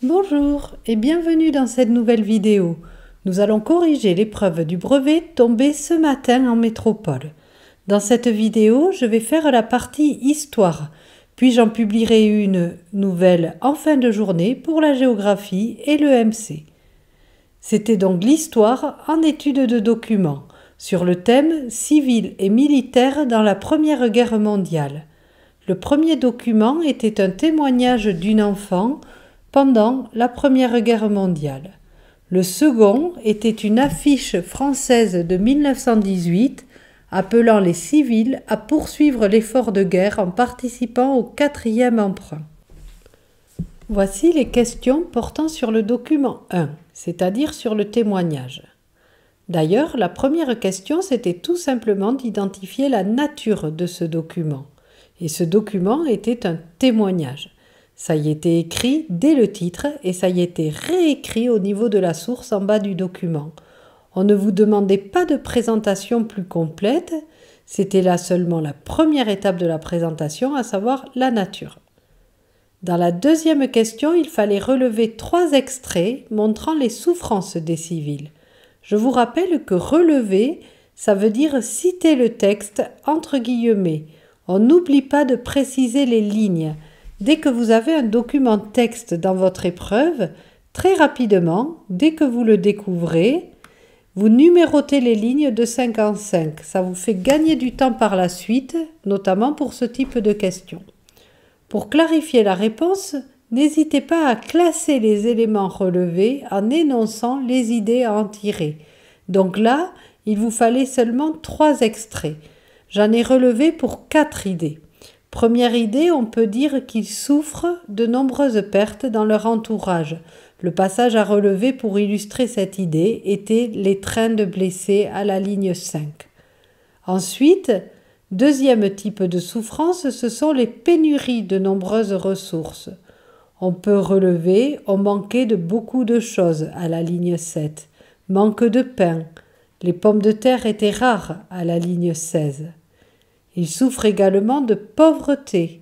Bonjour et bienvenue dans cette nouvelle vidéo. Nous allons corriger l'épreuve du brevet tombée ce matin en métropole. Dans cette vidéo, je vais faire la partie histoire, puis j'en publierai une nouvelle en fin de journée pour la géographie et le MC. C'était donc l'histoire en étude de documents, sur le thème civil et militaire dans la Première Guerre mondiale. Le premier document était un témoignage d'une enfant pendant la Première Guerre mondiale. Le second était une affiche française de 1918 appelant les civils à poursuivre l'effort de guerre en participant au 4e emprunt. Voici les questions portant sur le document 1, c'est-à-dire sur le témoignage. D'ailleurs, la première question, c'était tout simplement d'identifier la nature de ce document. Et ce document était un témoignage. Ça y était écrit dès le titre et ça y était réécrit au niveau de la source en bas du document. On ne vous demandait pas de présentation plus complète, c'était là seulement la première étape de la présentation, à savoir la nature. Dans la deuxième question, il fallait relever 3 extraits montrant les souffrances des civils. Je vous rappelle que relever, ça veut dire citer le texte entre guillemets. On n'oublie pas de préciser les lignes. Dès que vous avez un document texte dans votre épreuve, très rapidement, dès que vous le découvrez, vous numérotez les lignes de 5 en 5. Ça vous fait gagner du temps par la suite, notamment pour ce type de questions. Pour clarifier la réponse, n'hésitez pas à classer les éléments relevés en énonçant les idées à en tirer. Donc là, il vous fallait seulement 3 extraits. J'en ai relevé pour 4 idées. Première idée, on peut dire qu'ils souffrent de nombreuses pertes dans leur entourage. Le passage à relever pour illustrer cette idée était les trains de blessés à la ligne 5. Ensuite, deuxième type de souffrance, ce sont les pénuries de nombreuses ressources. On peut relever, on manquait de beaucoup de choses à la ligne 7. Manque de pain. Les pommes de terre étaient rares à la ligne 16. Ils souffrent également de pauvreté.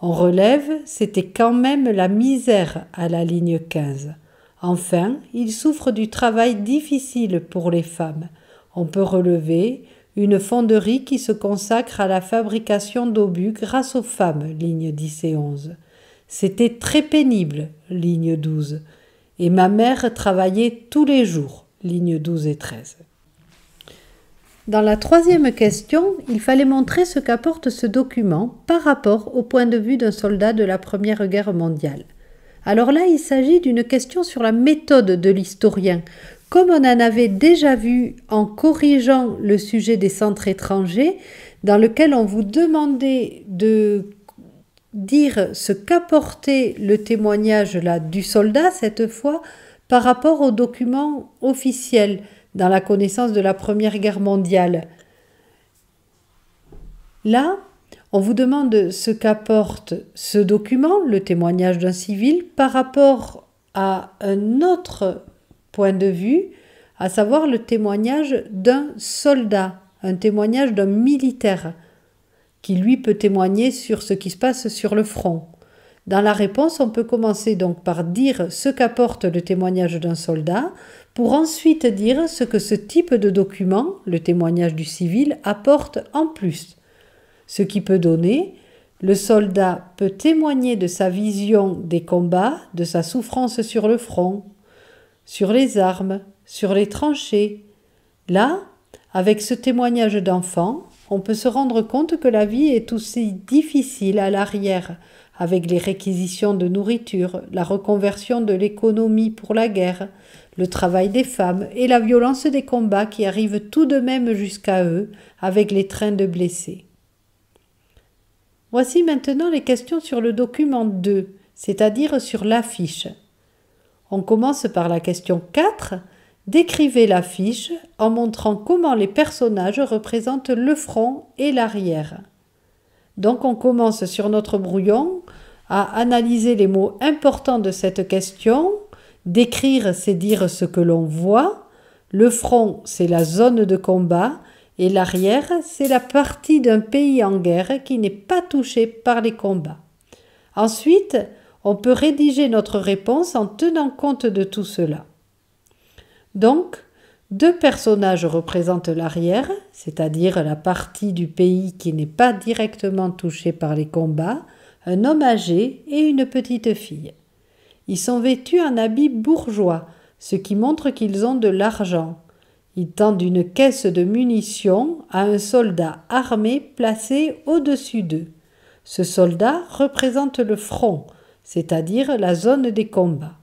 On relève, c'était quand même la misère à la ligne 15. Enfin, ils souffrent du travail difficile pour les femmes. On peut relever une fonderie qui se consacre à la fabrication d'obus grâce aux femmes, ligne 10 et 11. C'était très pénible, ligne 12. Et ma mère travaillait tous les jours, ligne 12 et 13. Dans la troisième question, il fallait montrer ce qu'apporte ce document par rapport au point de vue d'un soldat de la Première Guerre mondiale. Alors là, il s'agit d'une question sur la méthode de l'historien. Comme on en avait déjà vu en corrigeant le sujet des centres étrangers, dans lequel on vous demandait de dire ce qu'apportait le témoignage là, du soldat, cette fois, par rapport aux documents officiels dans la connaissance de la Première Guerre mondiale. Là, on vous demande ce qu'apporte ce document, le témoignage d'un civil, par rapport à un autre point de vue, à savoir le témoignage d'un soldat, un témoignage d'un militaire, qui lui peut témoigner sur ce qui se passe sur le front. Dans la réponse, on peut commencer donc par dire ce qu'apporte le témoignage d'un soldat, pour ensuite dire ce que ce type de document, le témoignage du civil, apporte en plus. Ce qui peut donner, le soldat peut témoigner de sa vision des combats, de sa souffrance sur le front, sur les armes, sur les tranchées. Là, avec ce témoignage d'enfant, on peut se rendre compte que la vie est aussi difficile à l'arrière, avec les réquisitions de nourriture, la reconversion de l'économie pour la guerre, le travail des femmes et la violence des combats qui arrivent tout de même jusqu'à eux avec les trains de blessés. Voici maintenant les questions sur le document 2, c'est-à-dire sur l'affiche. On commence par la question 4. Décrivez l'affiche en montrant comment les personnages représentent le front et l'arrière. Donc on commence sur notre brouillon à analyser les mots importants de cette question. Décrire, c'est dire ce que l'on voit. Le front, c'est la zone de combat. Et l'arrière, c'est la partie d'un pays en guerre qui n'est pas touchée par les combats. Ensuite, On peut rédiger notre réponse en tenant compte de tout cela. Donc, 2 personnages représentent l'arrière, c'est-à-dire la partie du pays qui n'est pas directement touchée par les combats, un homme âgé et une petite fille. Ils sont vêtus en habits bourgeois, ce qui montre qu'ils ont de l'argent. Ils tendent une caisse de munitions à un soldat armé placé au-dessus d'eux. Ce soldat représente le front, c'est-à-dire la zone des combats.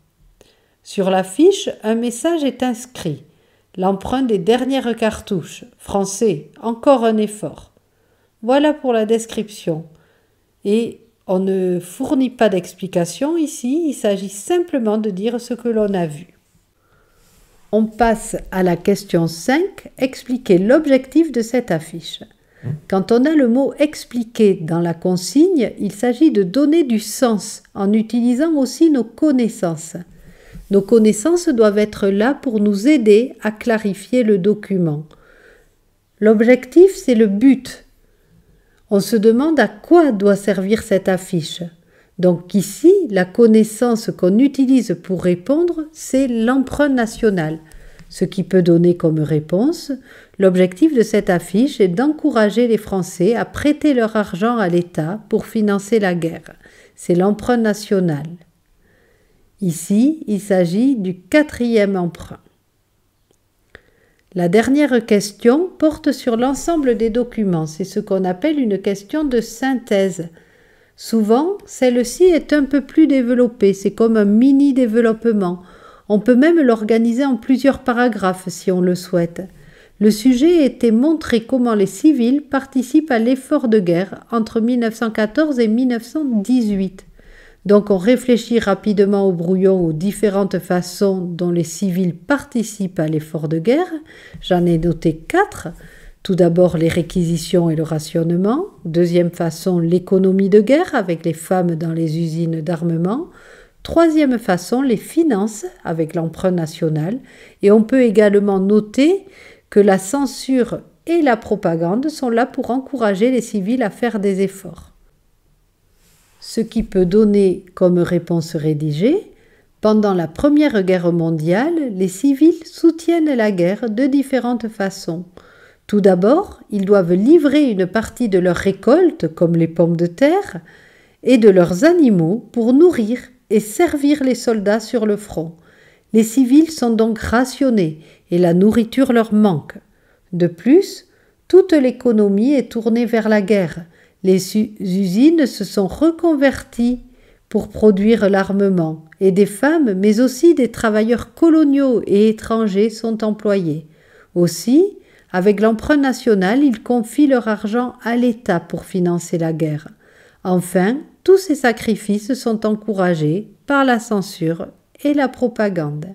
Sur l'affiche, un message est inscrit. L'emprunt des dernières cartouches. Français, encore un effort. Voilà pour la description. Et on ne fournit pas d'explication ici, il s'agit simplement de dire ce que l'on a vu. On passe à la question 5, expliquer l'objectif de cette affiche. Quand on a le mot « expliquer » dans la consigne, il s'agit de donner du sens en utilisant aussi nos connaissances. Nos connaissances doivent être là pour nous aider à clarifier le document. L'objectif, c'est le but. On se demande à quoi doit servir cette affiche. Donc ici, la connaissance qu'on utilise pour répondre, c'est l'emprunt national. Ce qui peut donner comme réponse, l'objectif de cette affiche est d'encourager les Français à prêter leur argent à l'État pour financer la guerre. C'est l'emprunt national. Ici, il s'agit du 4e emprunt. La dernière question porte sur l'ensemble des documents. C'est ce qu'on appelle une question de synthèse. Souvent, celle-ci est un peu plus développée. C'est comme un mini-développement. On peut même l'organiser en plusieurs paragraphes si on le souhaite. Le sujet était montrer comment les civils participent à l'effort de guerre entre 1914 et 1918. Donc on réfléchit rapidement au brouillon aux différentes façons dont les civils participent à l'effort de guerre. J'en ai noté 4. Tout d'abord les réquisitions et le rationnement. Deuxième façon, l'économie de guerre avec les femmes dans les usines d'armement. Troisième façon, les finances avec l'emprunt national. Et on peut également noter que la censure et la propagande sont là pour encourager les civils à faire des efforts. Ce qui peut donner comme réponse rédigée, pendant la Première Guerre mondiale, les civils soutiennent la guerre de différentes façons. Tout d'abord, ils doivent livrer une partie de leurs récoltes, comme les pommes de terre, et de leurs animaux pour nourrir et servir les soldats sur le front. Les civils sont donc rationnés et la nourriture leur manque. De plus, toute l'économie est tournée vers la guerre. Les usines se sont reconverties pour produire l'armement et des femmes, mais aussi des travailleurs coloniaux et étrangers sont employés. Aussi, avec l'emprunt national, ils confient leur argent à l'État pour financer la guerre. Enfin, tous ces sacrifices sont encouragés par la censure et la propagande.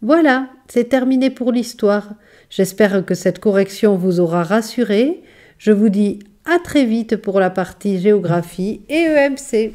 Voilà, c'est terminé pour l'histoire. J'espère que cette correction vous aura rassuré. Je vous dis à très vite pour la partie géographie et EMC.